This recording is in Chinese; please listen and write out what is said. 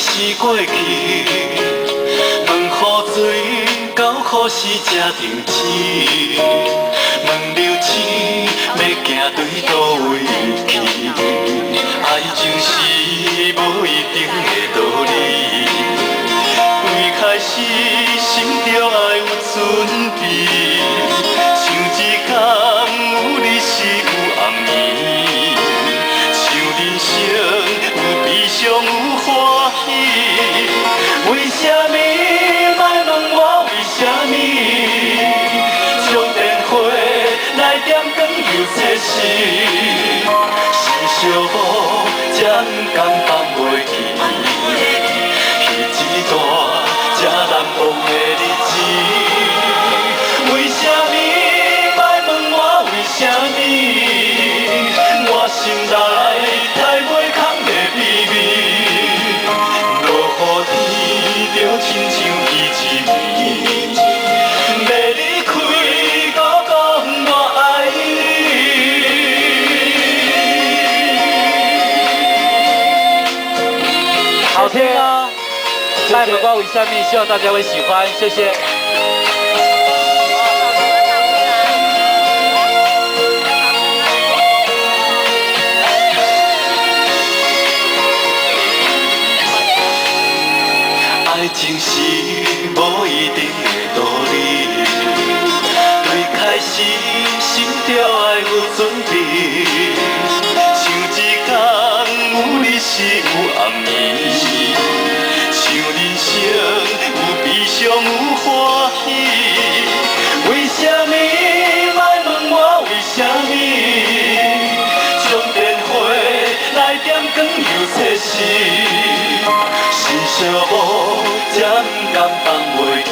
是过去，问雨水到何时才停止？问流星要行对倒位去？爱情是无一定的道理，为开始心着爱有准备，像一天有你是有暗暝，像人生有悲伤有欢喜，为什么莫问我为什么？充电火来点光又测试，是寂寞才不甘放袂记，彼一段这难忘的日子。为什么莫问我为什么？我心内太袂空的秘密，落雨天就亲像彼一暝，要离开搁讲我爱你。好听啊！爱问我为什么？希望大家会喜欢，谢谢。爱情是无一定的道理，对开始心着爱有准备，像一天有你是有暗暝，像人生有悲伤有欢喜，为什么莫问我为什么？充电火来点光又测试。是寂寞，才不甘放袂记。